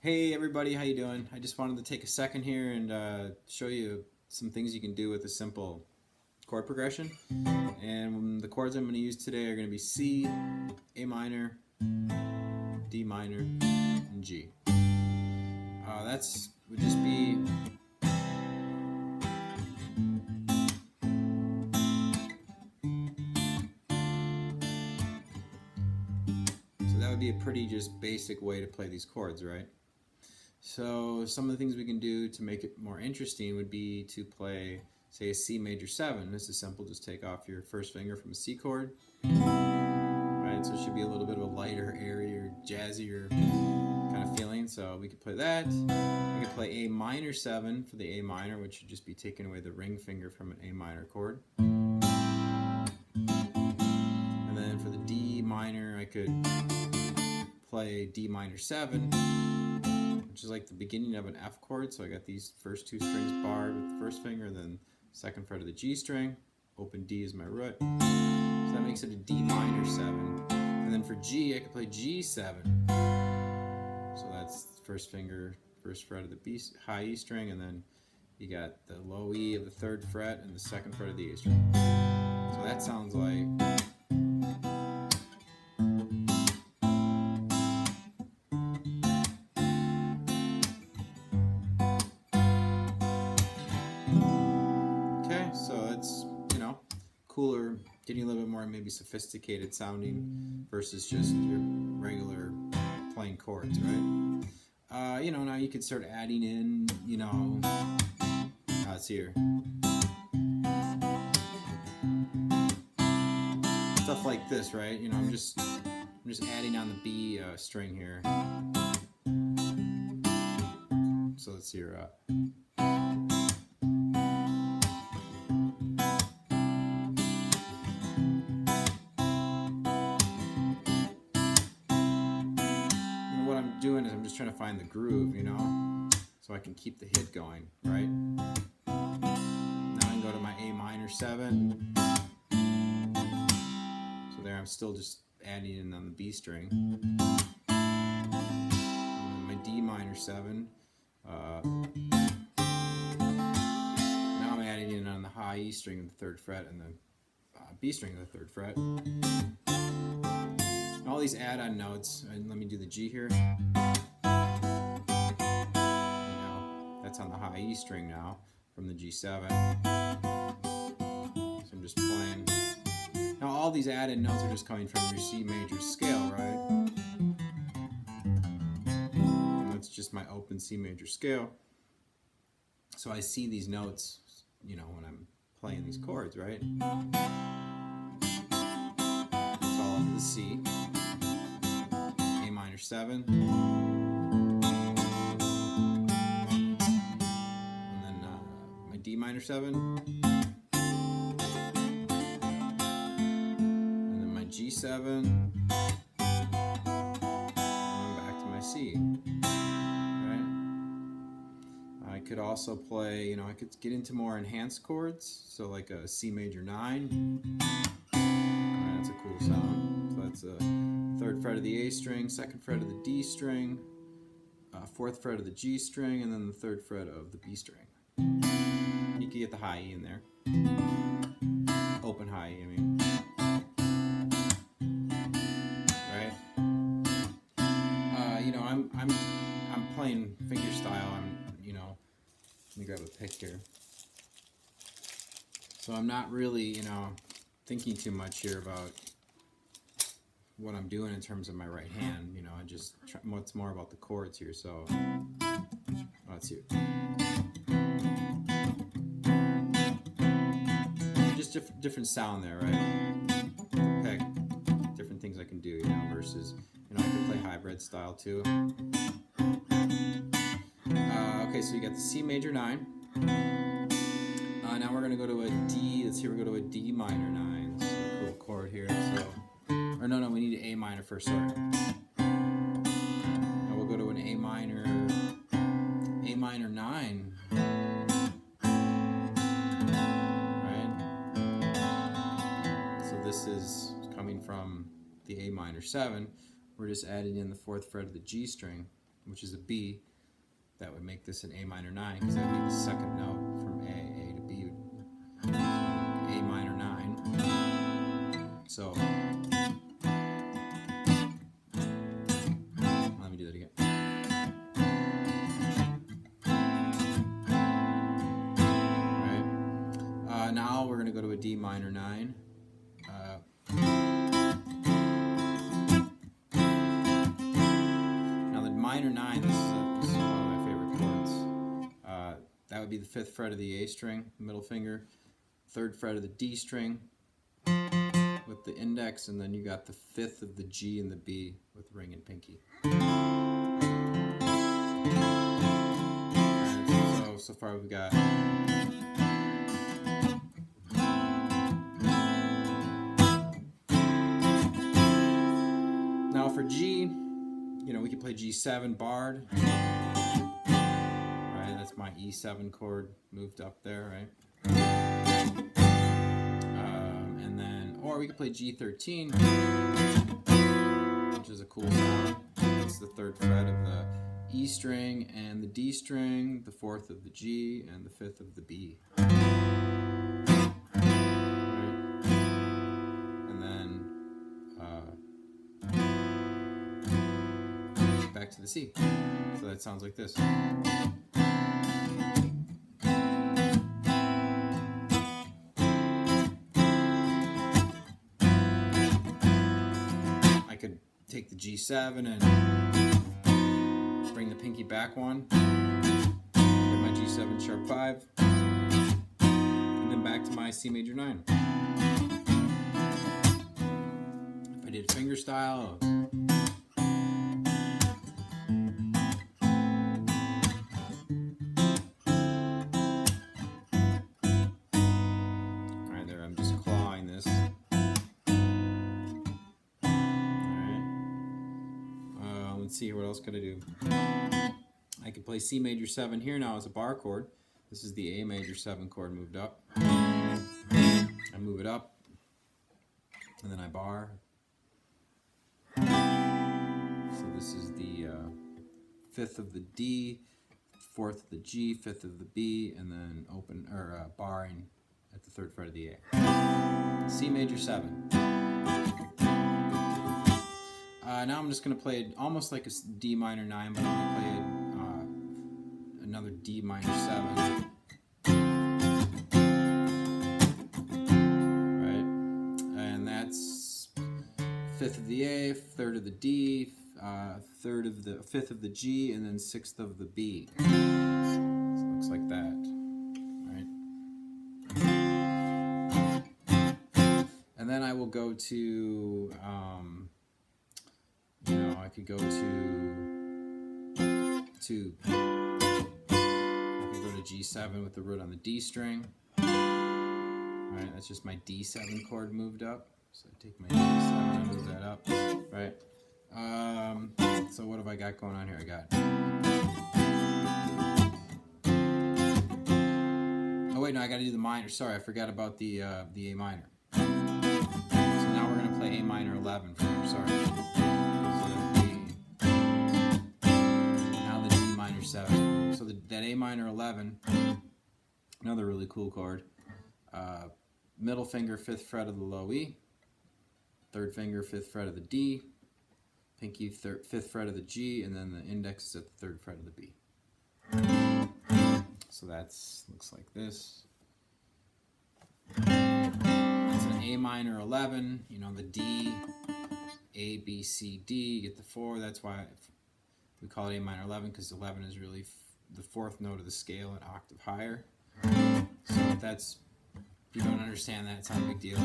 Hey everybody, how you doing? I just wanted to take a second here and show you some things you can do with a simple chord progression. And the chords I'm going to use today are going to be C, A minor, D minor, and G. That's would just be so that would be a pretty just basic way to play these chords, right? So some of the things we can do to make it more interesting would be to play, say, a C major 7. This is simple, just take off your first finger from a C chord. Right, so it should be a little bit of a lighter, airier, jazzier kind of feeling. So we could play that. We could play A minor 7 for the A minor, which would just be taking away the ring finger from an A minor chord. And then for the D minor, I could play D minor 7, which is like the beginning of an F chord. So I got these first two strings barred with the first finger, and then second fret of the G string. Open D is my root. So that makes it a D minor 7. And then for G, I could play G7. So that's first finger, first fret of the B, high E string, and then you got the low E of the third fret and the second fret of the A string. So that sounds like so it's, cooler, getting a little bit more maybe sophisticated sounding versus just your regular plain chords, right? Now you could start adding in, it's here. Stuff like this, right? I'm just adding on the B string here. So let's hear doing is I'm just trying to find the groove, so I can keep the hit going, right? Now I can go to my A minor 7. So there I'm still just adding in on the B string. And then my D minor 7. Now I'm adding in on the high E string of the third fret and the B string of the third fret. All these add-on notes, and let me do the G here. That's on the high E string now from the G7. So I'm just playing. Now all these added notes are just coming from your C major scale, right? And that's just my open C major scale. So I see these notes, when I'm playing these chords, right? It's all of the C. 7, and then my D minor 7, and then my G7, and then back to my C. Right? I could also play, I could get into more enhanced chords, so like a C major 9. Right, that's a cool sound. So that's a third fret of the A string, second fret of the D string, fourth fret of the G string, and then the third fret of the B string. You can get the high E in there. Open high E, I mean. Right? I'm playing finger style. Let me grab a pick here. So I'm not really, thinking too much here about what I'm doing in terms of my right hand. I just what's more about the chords here. So let's hear. Just different sound there, right? Pick different things I can do, versus I can play hybrid style too. Okay, so you got the C major 9. Now we're gonna go to a D. Let's hear. We go to a D minor 9. This is a cool chord here. So. Or no, we need an A minor first, sorry. Now we'll go to an A minor 9. Right? So this is coming from the A minor 7. We're just adding in the fourth fret of the G string. which is a B, that would make this an A minor 9, because that would be the second note from A to B. So A minor 9. So let me do that again. Alright. Now we're going to go to a D minor 9. Now the minor 9, this is one of my favorite chords. That would be the 5th fret of the A string, middle finger, 3rd fret of the D string with the index, and then you got the 5th of the G and the B with ring and pinky. And so far we've got now for G, you know, we can play G7 barred. Right, that's my E7 chord moved up there, right? And then, or we could play G13, which is a cool sound. It's the 3rd fret of the E string and the D string, the 4th of the G, and the 5th of the B. Right. And then back to the C. So that sounds like this. Take the G7 and bring the pinky back one, get my G7 sharp 5, and then back to my C major 9. If I did finger style, right there, I'm just clawing this. Let's see, what else could I do? I could play C major 7 here now as a bar chord. This is the A major 7 chord moved up. I move it up, and then I bar. So this is the 5th of the D, 4th of the G, 5th of the B, and then open or barring at the 3rd fret of the A. C major 7. Now I'm just going to play it almost like a D minor 9, but I'm going to play it another D minor 7. Right? And that's 5th of the A, 3rd of the D, 3rd of the 5th of the G, and then 6th of the B. So it looks like that. Right? And then I will go to you know, I could go to G7 with the root on the D string. Right, that's just my D7 chord moved up. So I take my D7 and move that up. Right. So what have I got going on here? I got. Oh wait, no, I got to do the minor. Sorry, I forgot about the A minor. So now we're gonna play A minor 11 for you. Sorry. 7. So that A minor 11, another really cool chord. Middle finger 5th fret of the low E, 3rd finger 5th fret of the D, pinky 5th fret of the G, and then the index is at the 3rd fret of the B. So that's looks like this. It's an A minor 11. You know, the D, A, B, C, D. You get the 4. That's why we call it A minor 11, because 11 is really the 4th note of the scale, an octave higher. So if you don't understand that, it's not a big deal.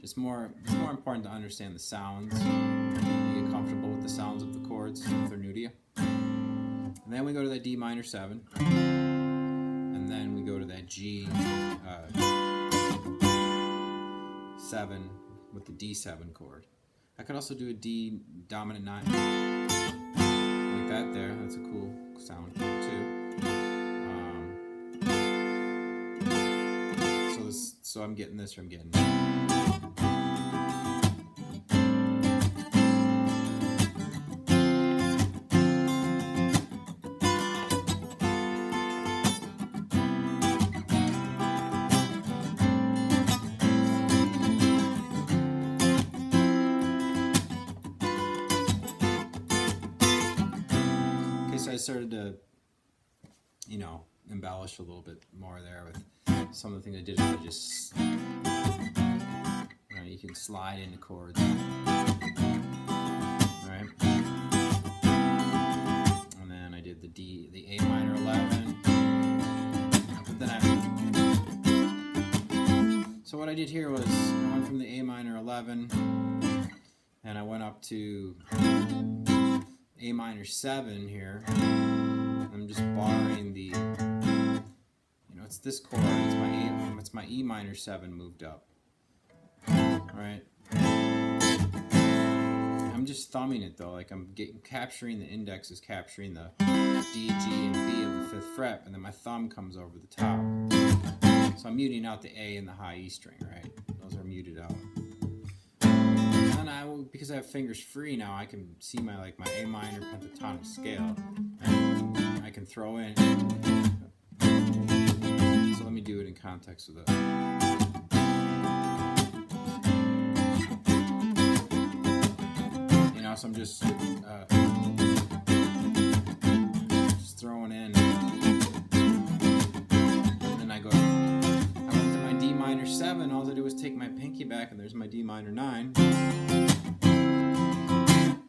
It's more important to understand the sounds. You get comfortable with the sounds of the chords if they're new to you. And then we go to that D minor 7. And then we go to that G 7 with the D7 chord. I could also do a D dominant 9. That there, that's a cool sound too. So I'm getting this, or I'm getting So I started to, you know, embellish a little bit more there with some of the things I did. I just, you know, you can slide into chords. Right? And then I did the A minor 11. But then so what I did here was I went from the A minor 11 and I went up to A minor 7 here. I'm just borrowing the, you know, it's this chord. It's my E minor 7 moved up. Right? I'm just thumbing it though, like I'm capturing the index is capturing the D, G, and B of the 5th fret, and then my thumb comes over the top. So I'm muting out the A and the high E string, right? Those are muted out. And because I have fingers free now, I can see my A minor pentatonic scale, and I can throw in. So let me do it in context with it. So I'm just throwing in, and then I went to my D minor 7. All I do is take my pinky back, and there's my D minor 9,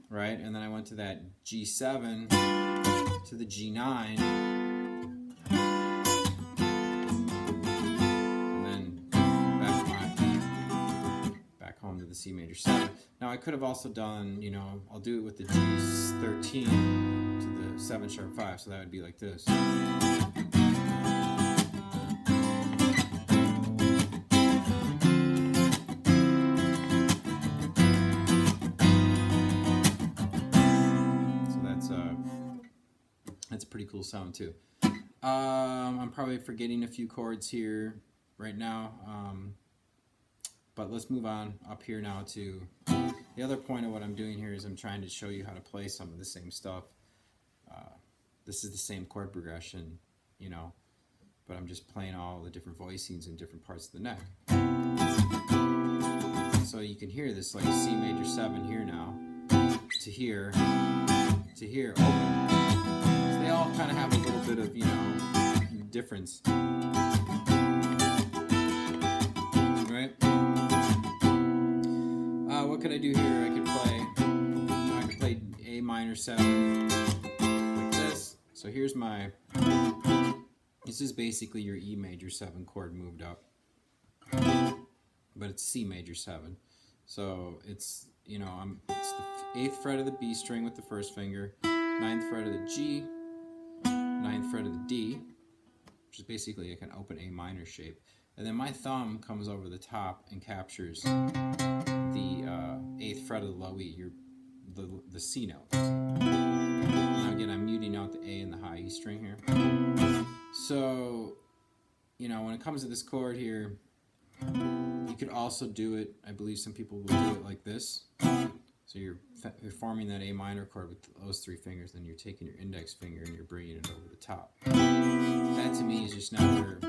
right? And then I went to that G7 to the G9, and then back home to the C major 7. Now I could have also done, you know, I'll do it with the G13 to the 7 sharp 5, so that would be like this. So that's a pretty cool sound too. I'm probably forgetting a few chords here right now. But let's move on up here now to the other point of what I'm doing here is I'm trying to show you how to play some of the same stuff. This is the same chord progression, you know, but I'm just playing all the different voicings in different parts of the neck. So you can hear this like C major 7 here now, to here, open. So they all kind of have a little bit of, you know, difference. Right? What could I do here? I could play A minor 7 like this. So here's this is basically your E major 7 chord moved up, but it's C major 7. So it's, you know, it's the 8th fret of the B string with the first finger, 9th fret of the G, 9th fret of the D, which is basically like an open A minor shape. And then my thumb comes over the top and captures the 8th fret of the low E, the C note. Now again, I'm muting out the A and the high E string here. So, you know, when it comes to this chord here, you could also do it, I believe some people will do it like this. So you're forming that A minor chord with those 3 fingers, then you're taking your index finger and you're bringing it over the top. That to me is just never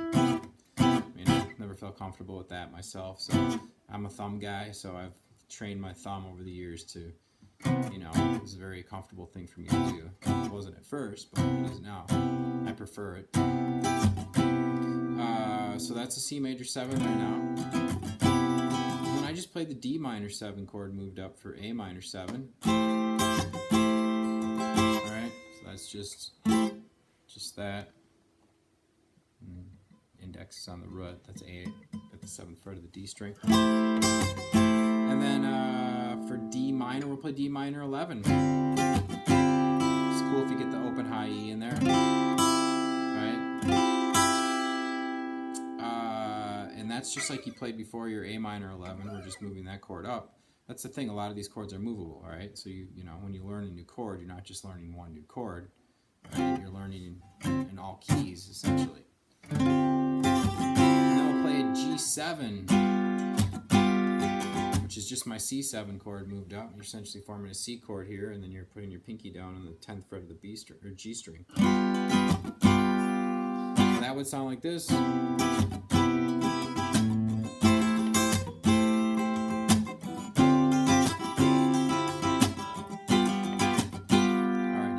felt comfortable with that myself. So I'm a thumb guy, so I've trained my thumb over the years to, you know, it's a very comfortable thing for me to do. It wasn't at first, but it is now. I prefer it. So that's a C major 7 there now. And then I just played the D minor 7 chord moved up for A minor 7. Alright, so that's just that. Index is on the root, that's A at the 7th fret of the D string. And then for D minor, we'll play D minor 11. It's cool if you get the open high E in there, right? And that's just like you played before your A minor 11. We're just moving that chord up. That's the thing, a lot of these chords are movable, right? So you know, when you learn a new chord, you're not just learning one new chord, right? You're learning in all keys, essentially. And then we'll play a G7, which is just my C7 chord moved up. You're essentially forming a C chord here, and then you're putting your pinky down on the 10th fret of the B string or G string. So that would sound like this.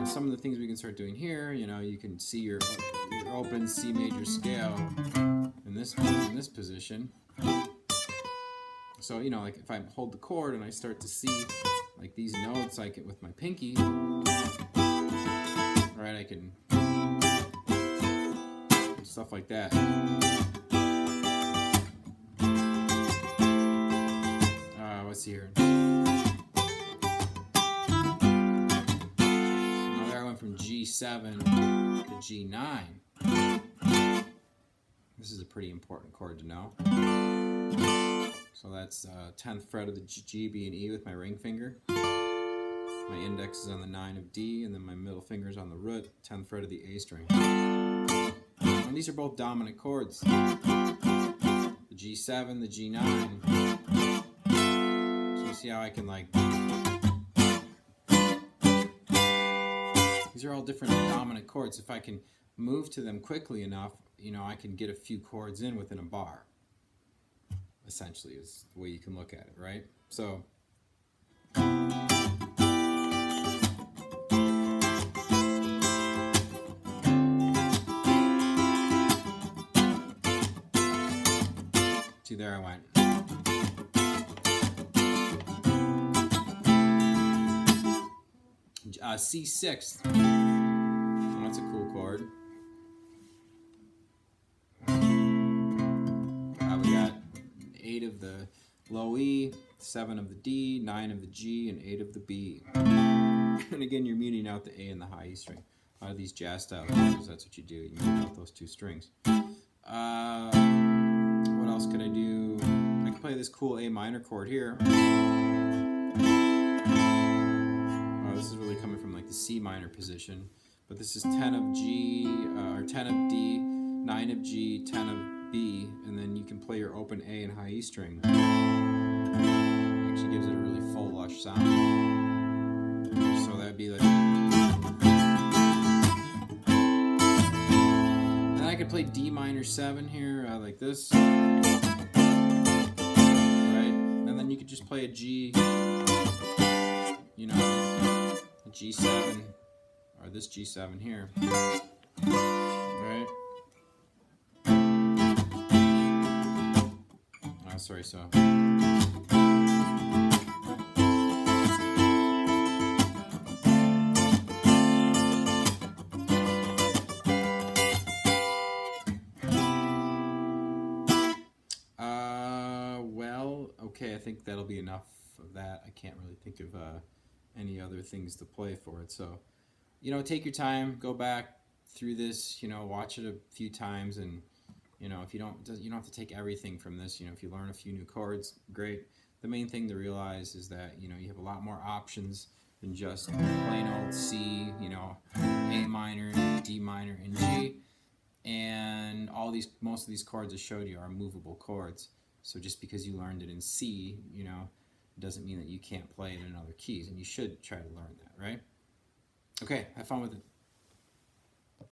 some of the things we can start doing here, you know, you can see your open C major scale in this position. So, you know, like if I hold the chord and I start to see like these notes like it with my pinky, right, I can, stuff like that. Let's see here. There I went from G7 to G9. This is a pretty important chord to know. So that's 10th fret of the G, B, and E with my ring finger. My index is on the 9 of D, and then my middle finger is on the root, 10th fret of the A string. And these are both dominant chords. The G7, the G9. So you see how I can like... These are all different dominant chords. If I can move to them quickly enough, you know, I can get a few chords in within a bar. Essentially, is the way you can look at it, right? So, see, there I went. C6. Oh, that's a cool chord. We got 8 of the low E, 7 of the D, 9 of the G, and 8 of the B. And again, you're muting out the A and the high E string. A lot of these jazz style chords, that's what you do. You mute out those two strings. What else could I do? I could play this cool A minor chord here. This is really coming from like the C minor position, but this is 10 of G, or 10 of D, 9 of G, 10 of B, and then you can play your open A and high E string. Actually gives it a really full, lush sound. So that'd be like... Then I could play D minor 7 here, like this. Right? And then you could just play a G, you know, a G7, or this G7 here. Right? Oh, sorry, so. Well, okay, I think that'll be enough of that. I can't really think of any other things to play for it. So, you know, take your time, go back through this, you know, watch it a few times, and, you know, if you don't have to take everything from this. You know, if you learn a few new chords, great. The main thing to realize is that, you know, you have a lot more options than just plain old C, you know, A minor, D minor, and G. And most of these chords I showed you are movable chords. So just because you learned it in C, you know, doesn't mean that you can't play it in other keys, and you should try to learn that, right? Okay, have fun with it.